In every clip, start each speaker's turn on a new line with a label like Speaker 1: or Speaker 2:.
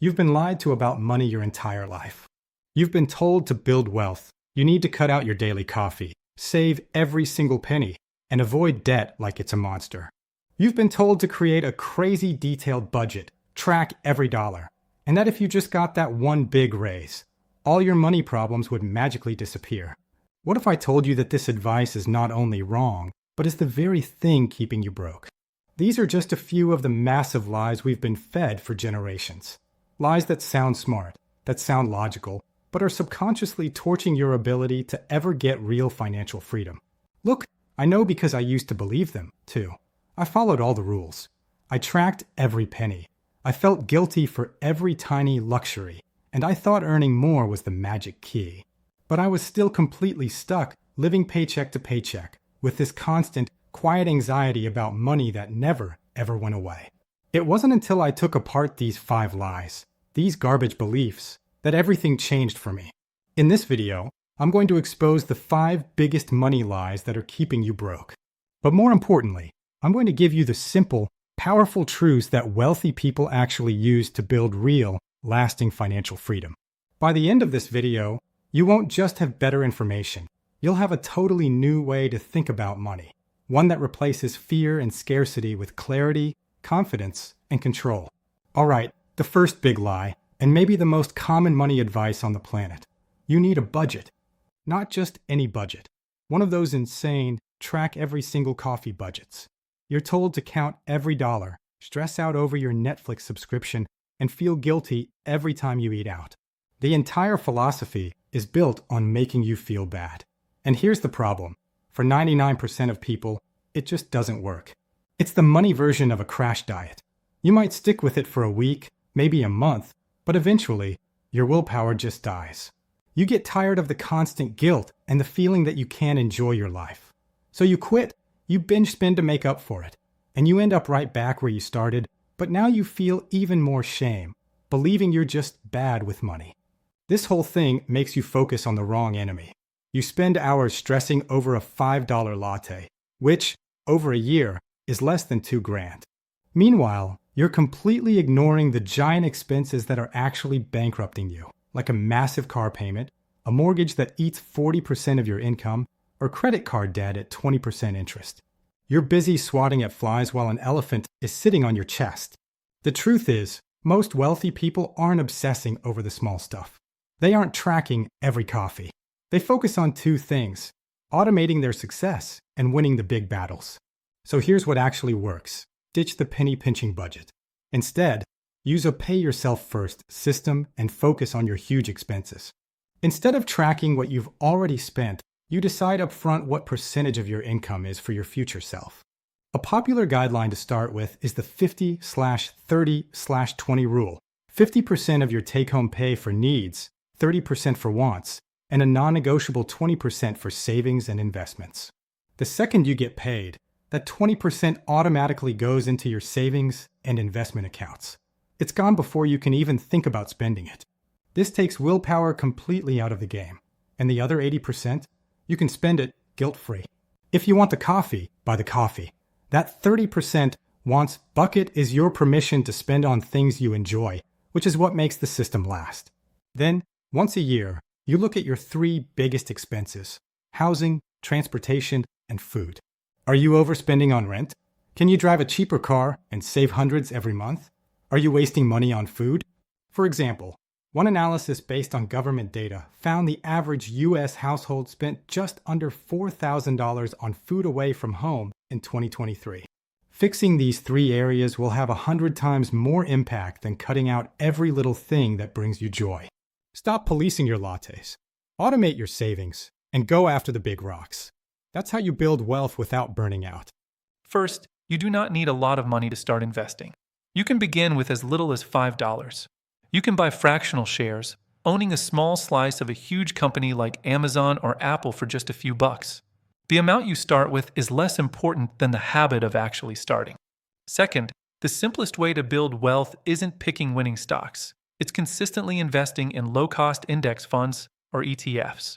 Speaker 1: You've been lied to about money your entire life. You've been told to build wealth. You need to cut out your daily coffee, save every single penny, and avoid debt like it's a monster. You've been told to create a crazy detailed budget, track every dollar, and that if you just got that one big raise, all your money problems would magically disappear. What if I told you that this advice is not only wrong, but is the very thing keeping you broke? These are just a few of the massive lies we've been fed for generations. Lies that sound smart, that sound logical, but are subconsciously torching your ability to ever get real financial freedom. Look, I know because I used to believe them, too. I followed all the rules. I tracked every penny. I felt guilty for every tiny luxury, and I thought earning more was the magic key. But I was still completely stuck, living paycheck to paycheck, with this constant, quiet anxiety about money that never, ever went away. It wasn't until I took apart these 5 lies, these garbage beliefs, that everything changed for me. In this video, I'm going to expose the 5 biggest money lies that are keeping you broke. But more importantly, I'm going to give you the simple, powerful truths that wealthy people actually use to build real, lasting financial freedom. By the end of this video, you won't just have better information. You'll have a totally new way to think about money. One that replaces fear and scarcity with clarity, confidence, and control. All right, the first big lie, and maybe the most common money advice on the planet. You need a budget. Not just any budget. One of those insane, track every single coffee budgets. You're told to count every dollar, stress out over your Netflix subscription, and feel guilty every time you eat out. The entire philosophy is built on making you feel bad. And here's the problem. For 99% of people, it just doesn't work. It's the money version of a crash diet. You might stick with it for a week, maybe a month, but eventually, your willpower just dies. You get tired of the constant guilt and the feeling that you can't enjoy your life. So you quit. You binge spend to make up for it. And you end up right back where you started, but now you feel even more shame, believing you're just bad with money. This whole thing makes you focus on the wrong enemy. You spend hours stressing over a $5 latte, which, over a year, is less than $2,000. Meanwhile, you're completely ignoring the giant expenses that are actually bankrupting you, like a massive car payment, a mortgage that eats 40% of your income, or credit card debt at 20% interest. You're busy swatting at flies while an elephant is sitting on your chest. The truth is, most wealthy people aren't obsessing over the small stuff. They aren't tracking every coffee. They focus on 2 things: automating their success and winning the big battles. So here's what actually works. Ditch the penny-pinching budget. Instead, use a pay-yourself-first system and focus on your huge expenses. Instead of tracking what you've already spent, you decide upfront what percentage of your income is for your future self. A popular guideline to start with is the 50/30/20 rule. 50% of your take-home pay for needs, 30% for wants, and a non-negotiable 20% for savings and investments. The second you get paid, that 20% automatically goes into your savings and investment accounts. It's gone before you can even think about spending it. This takes willpower completely out of the game. And the other 80%, you can spend it guilt-free. If you want the coffee, buy the coffee. That 30% wants bucket is your permission to spend on things you enjoy, which is what makes the system last. Then, once a year, you look at your 3 biggest expenses: housing, transportation, and food. Are you overspending on rent? Can you drive a cheaper car and save hundreds every month? Are you wasting money on food? For example, one analysis based on government data found the average U.S. household spent just under $4,000 on food away from home in 2023. Fixing these 3 areas will have 100 times more impact than cutting out every little thing that brings you joy. Stop policing your lattes. Automate your savings and go after the big rocks. That's how you build wealth without burning out.
Speaker 2: First, you do not need a lot of money to start investing. You can begin with as little as $5. You can buy fractional shares, owning a small slice of a huge company like Amazon or Apple for just a few bucks. The amount you start with is less important than the habit of actually starting. Second, the simplest way to build wealth isn't picking winning stocks. It's consistently investing in low-cost index funds, or ETFs.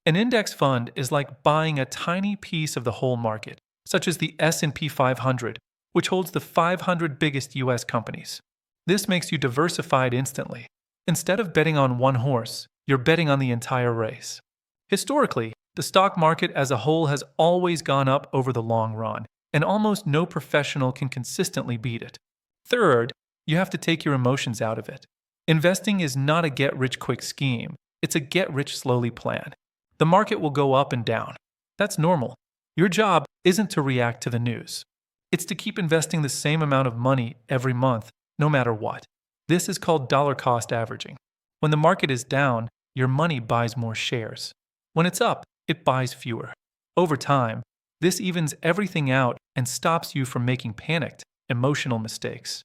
Speaker 2: An index fund is like buying a tiny piece of the whole market, such as the S&P 500, which holds the 500 biggest U.S. companies. This makes you diversified instantly. Instead of betting on one horse, you're betting on the entire race. Historically, the stock market as a whole has always gone up over the long run, and almost no professional can consistently beat it. Third, you have to take your emotions out of it. Investing is not a get-rich-quick scheme, it's a get-rich-slowly plan. The market will go up and down. That's normal. Your job isn't to react to the news. It's to keep investing the same amount of money every month, no matter what. This is called dollar cost averaging. When the market is down, your money buys more shares. When it's up, it buys fewer. Over time, this evens everything out and stops you from making panicked, emotional mistakes.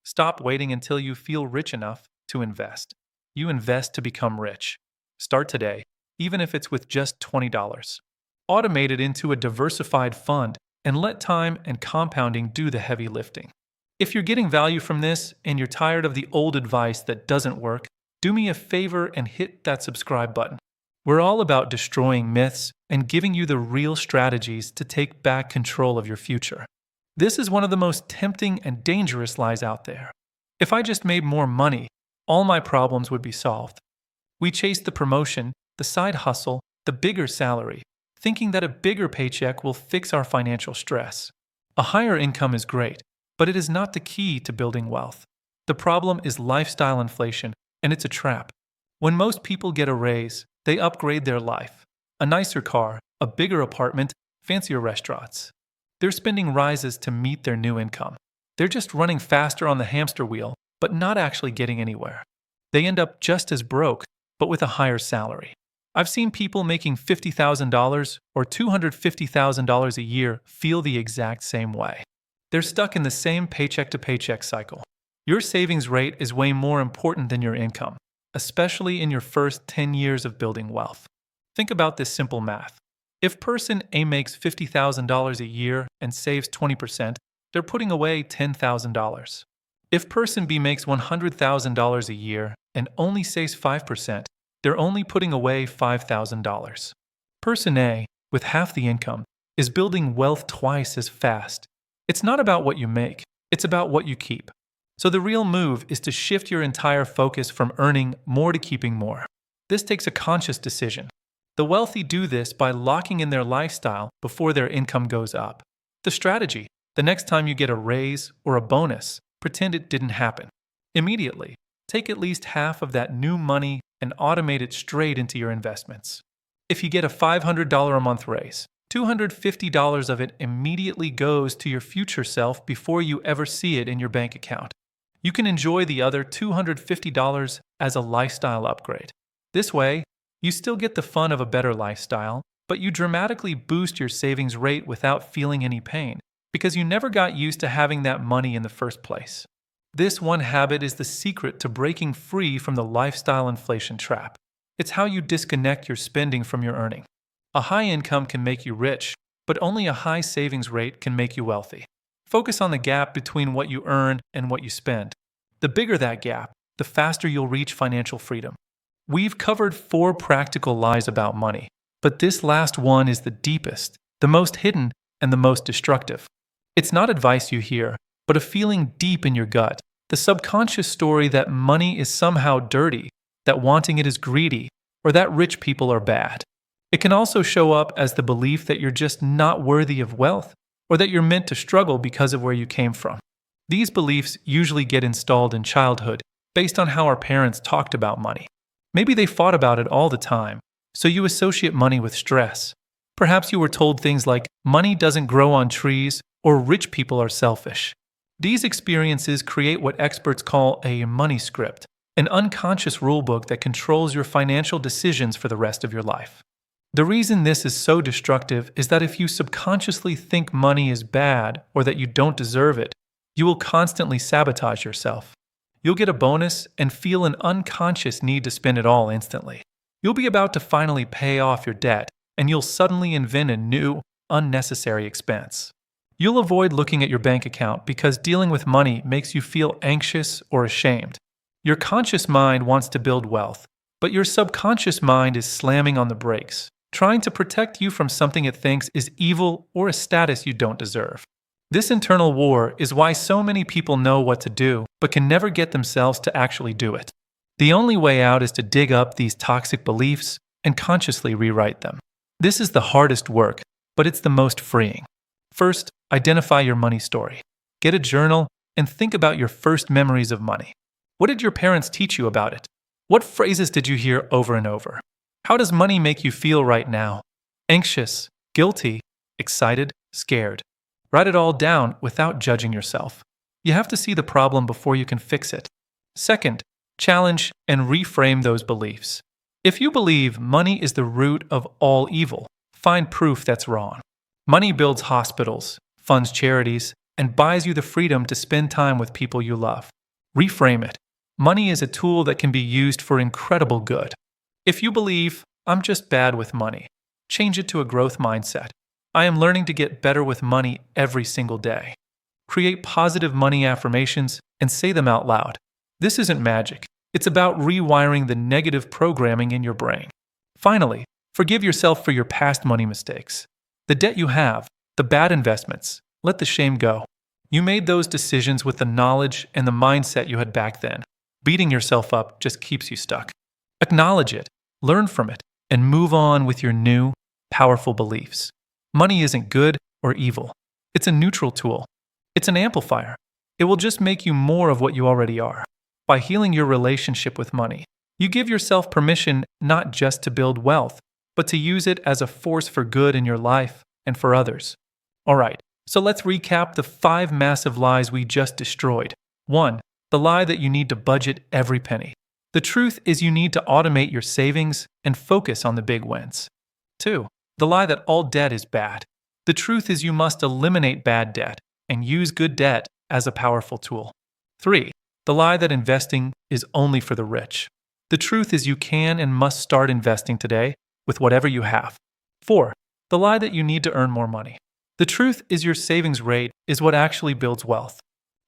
Speaker 2: Stop waiting until you feel rich enough to invest. You invest to become rich. Start today, even if it's with just $20. Automate it into a diversified fund and let time and compounding do the heavy lifting. If you're getting value from this and you're tired of the old advice that doesn't work, do me a favor and hit that subscribe button. We're all about destroying myths and giving you the real strategies to take back control of your future. This is one of the most tempting and dangerous lies out there. If I just made more money, all my problems would be solved. We chase the promotion, the side hustle, the bigger salary, thinking that a bigger paycheck will fix our financial stress. A higher income is great, but it is not the key to building wealth. The problem is lifestyle inflation, and it's a trap. When most people get a raise, they upgrade their life. A nicer car, a bigger apartment, fancier restaurants. Their spending rises to meet their new income. They're just running faster on the hamster wheel, but not actually getting anywhere. They end up just as broke, but with a higher salary. I've seen people making $50,000 or $250,000 a year feel the exact same way. They're stuck in the same paycheck-to-paycheck cycle. Your savings rate is way more important than your income, especially in your first 10 years of building wealth. Think about this simple math. If person A makes $50,000 a year and saves 20%, they're putting away $10,000. If person B makes $100,000 a year and only saves 5%, they're only putting away $5,000. Person A, with half the income, is building wealth twice as fast. It's not about what you make, it's about what you keep. So the real move is to shift your entire focus from earning more to keeping more. This takes a conscious decision. The wealthy do this by locking in their lifestyle before their income goes up. The strategy: the next time you get a raise or a bonus, pretend it didn't happen. Immediately, take at least half of that new money and automate it straight into your investments. If you get a $500 a month raise, $250 of it immediately goes to your future self before you ever see it in your bank account. You can enjoy the other $250 as a lifestyle upgrade. This way, you still get the fun of a better lifestyle, but you dramatically boost your savings rate without feeling any pain, because you never got used to having that money in the first place. This one habit is the secret to breaking free from the lifestyle inflation trap. It's how you disconnect your spending from your earning. A high income can make you rich, but only a high savings rate can make you wealthy. Focus on the gap between what you earn and what you spend. The bigger that gap, the faster you'll reach financial freedom. We've covered 4 practical lies about money, but this last one is the deepest, the most hidden, and the most destructive. It's not advice you hear, but a feeling deep in your gut, the subconscious story that money is somehow dirty, that wanting it is greedy, or that rich people are bad. It can also show up as the belief that you're just not worthy of wealth, or that you're meant to struggle because of where you came from. These beliefs usually get installed in childhood based on how our parents talked about money. Maybe they fought about it all the time, so you associate money with stress. Perhaps you were told things like, money doesn't grow on trees, or rich people are selfish. These experiences create what experts call a money script, an unconscious rulebook that controls your financial decisions for the rest of your life. The reason this is so destructive is that if you subconsciously think money is bad or that you don't deserve it, you will constantly sabotage yourself. You'll get a bonus and feel an unconscious need to spend it all instantly. You'll be about to finally pay off your debt, and you'll suddenly invent a new, unnecessary expense. You'll avoid looking at your bank account because dealing with money makes you feel anxious or ashamed. Your conscious mind wants to build wealth, but your subconscious mind is slamming on the brakes, trying to protect you from something it thinks is evil or a status you don't deserve. This internal war is why so many people know what to do, but can never get themselves to actually do it. The only way out is to dig up these toxic beliefs and consciously rewrite them. This is the hardest work, but it's the most freeing. First, identify your money story. Get a journal and think about your first memories of money. What did your parents teach you about it? What phrases did you hear over and over? How does money make you feel right now? Anxious, guilty, excited, scared. Write it all down without judging yourself. You have to see the problem before you can fix it. Second, challenge and reframe those beliefs. If you believe money is the root of all evil, find proof that's wrong. Money builds hospitals, funds charities, and buys you the freedom to spend time with people you love. Reframe it. Money is a tool that can be used for incredible good. If you believe, I'm just bad with money, change it to a growth mindset. I am learning to get better with money every single day. Create positive money affirmations and say them out loud. This isn't magic. It's about rewiring the negative programming in your brain. Finally, forgive yourself for your past money mistakes. The debt you have, the bad investments, let the shame go. You made those decisions with the knowledge and the mindset you had back then. Beating yourself up just keeps you stuck. Acknowledge it, learn from it, and move on with your new, powerful beliefs. Money isn't good or evil. It's a neutral tool. It's an amplifier. It will just make you more of what you already are. By healing your relationship with money, you give yourself permission not just to build wealth, but to use it as a force for good in your life and for others. All right, so let's recap the 5 massive lies we just destroyed. 1. The lie that you need to budget every penny. The truth is you need to automate your savings and focus on the big wins. 2. The lie that all debt is bad. The truth is you must eliminate bad debt and use good debt as a powerful tool. 3. The lie that investing is only for the rich. The truth is you can and must start investing today with whatever you have. 4. The lie that you need to earn more money. The truth is your savings rate is what actually builds wealth.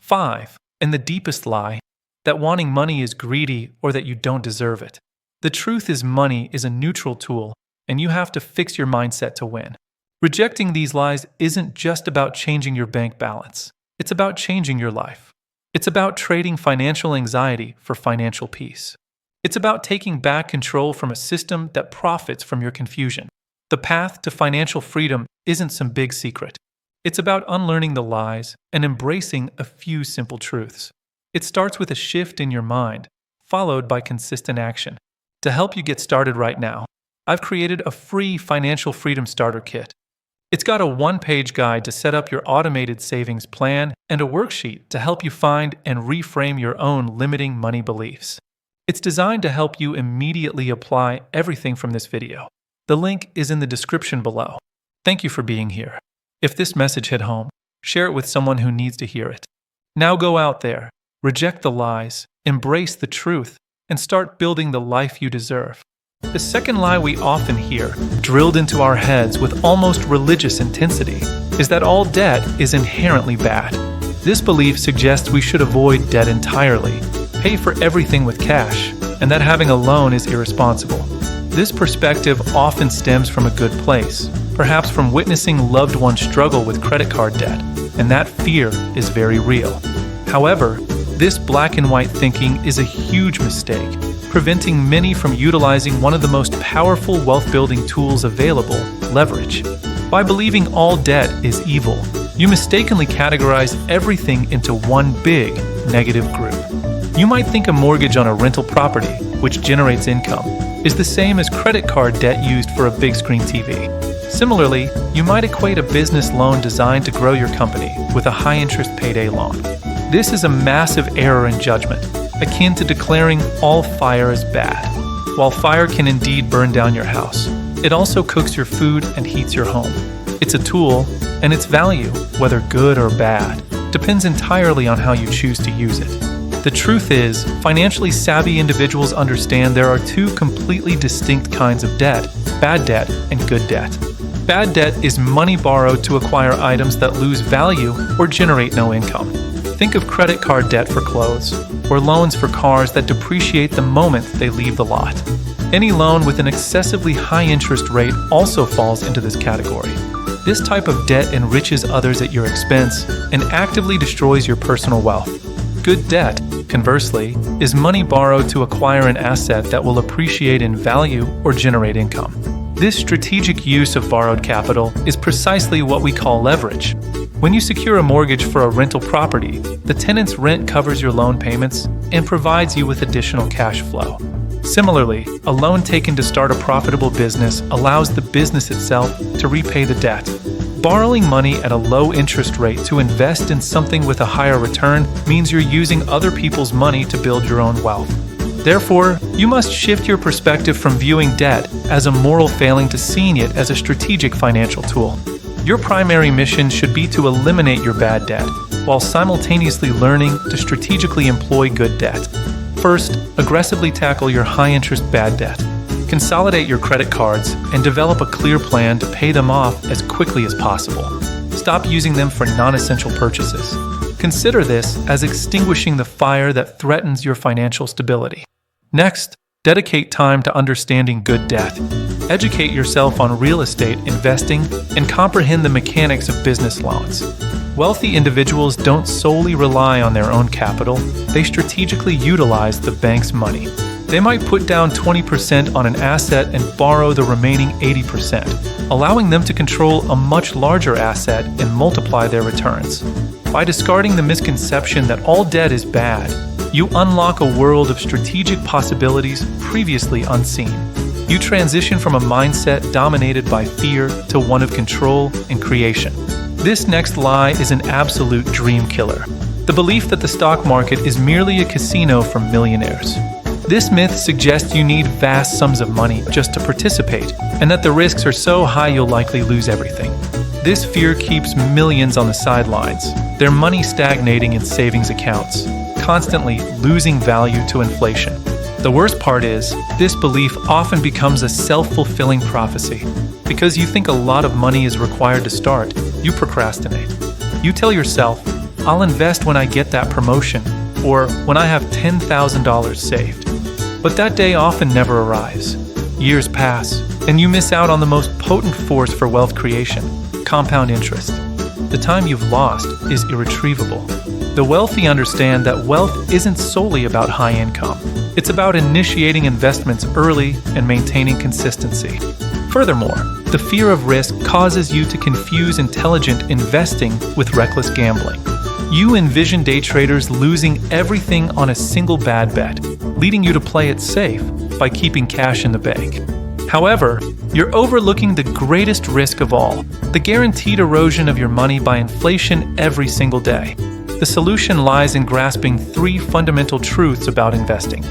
Speaker 2: 5. And the deepest lie, that wanting money is greedy or that you don't deserve it. The truth is money is a neutral tool and you have to fix your mindset to win. Rejecting these lies isn't just about changing your bank balance. It's about changing your life. It's about trading financial anxiety for financial peace. It's about taking back control from a system that profits from your confusion. The path to financial freedom isn't some big secret. It's about unlearning the lies and embracing a few simple truths. It starts with a shift in your mind, followed by consistent action. To help you get started right now, I've created a free financial freedom starter kit. It's got a 1-page guide to set up your automated savings plan and a worksheet to help you find and reframe your own limiting money beliefs. It's designed to help you immediately apply everything from this video. The link is in the description below. Thank you for being here. If this message hit home, share it with someone who needs to hear it. Now go out there, reject the lies, embrace the truth, and start building the life you deserve. The second lie we often hear, drilled into our heads with almost religious intensity, is that all debt is inherently bad. This belief suggests we should avoid debt entirely, pay for everything with cash, and that having a loan is irresponsible. This perspective often stems from a good place, perhaps from witnessing loved ones struggle with credit card debt, and that fear is very real. However, this black and white thinking is a huge mistake, preventing many from utilizing one of the most powerful wealth-building tools available, leverage. By believing all debt is evil, you mistakenly categorize everything into one big negative group. You might think a mortgage on a rental property, which generates income, is the same as credit card debt used for a big screen TV. Similarly, you might equate a business loan designed to grow your company with a high-interest payday loan. This is a massive error in judgment, akin to declaring all fire is bad. While fire can indeed burn down your house, it also cooks your food and heats your home. It's a tool, and its value, whether good or bad, depends entirely on how you choose to use it. The truth is, financially savvy individuals understand there are 2 completely distinct kinds of debt, bad debt and good debt. Bad debt is money borrowed to acquire items that lose value or generate no income. Think of credit card debt for clothes, or loans for cars that depreciate the moment they leave the lot. Any loan with an excessively high interest rate also falls into this category. This type of debt enriches others at your expense and actively destroys your personal wealth. Good debt, conversely, is money borrowed to acquire an asset that will appreciate in value or generate income. This strategic use of borrowed capital is precisely what we call leverage. When you secure a mortgage for a rental property, the tenant's rent covers your loan payments and provides you with additional cash flow. Similarly, a loan taken to start a profitable business allows the business itself to repay the debt. Borrowing money at a low interest rate to invest in something with a higher return means you're using other people's money to build your own wealth. Therefore, you must shift your perspective from viewing debt as a moral failing to seeing it as a strategic financial tool. Your primary mission should be to eliminate your bad debt, while simultaneously learning to strategically employ good debt. First, aggressively tackle your high-interest bad debt. Consolidate your credit cards and develop a clear plan to pay them off as quickly as possible. Stop using them for non-essential purchases. Consider this as extinguishing the fire that threatens your financial stability. Next, dedicate time to understanding good debt. Educate yourself on real estate investing and comprehend the mechanics of business loans. Wealthy individuals don't solely rely on their own capital, they strategically utilize the bank's money. They might put down 20% on an asset and borrow the remaining 80%, allowing them to control a much larger asset and multiply their returns. By discarding the misconception that all debt is bad, you unlock a world of strategic possibilities previously unseen. You transition from a mindset dominated by fear to one of control and creation. This next lie is an absolute dream killer. The belief that the stock market is merely a casino for millionaires. This myth suggests you need vast sums of money just to participate, and that the risks are so high you'll likely lose everything. This fear keeps millions on the sidelines, their money stagnating in savings accounts, constantly losing value to inflation. The worst part is, this belief often becomes a self-fulfilling prophecy. Because you think a lot of money is required to start, you procrastinate. You tell yourself, I'll invest when I get that promotion, or when I have $10,000 saved. But that day often never arrives. Years pass, and you miss out on the most potent force for wealth creation, compound interest. The time you've lost is irretrievable. The wealthy understand that wealth isn't solely about high income. It's about initiating investments early and maintaining consistency. Furthermore, the fear of risk causes you to confuse intelligent investing with reckless gambling. You envision day traders losing everything on a single bad bet, leading you to play it safe by keeping cash in the bank. However, you're overlooking the greatest risk of all, the guaranteed erosion of your money by inflation every single day. The solution lies in grasping three fundamental truths about investing.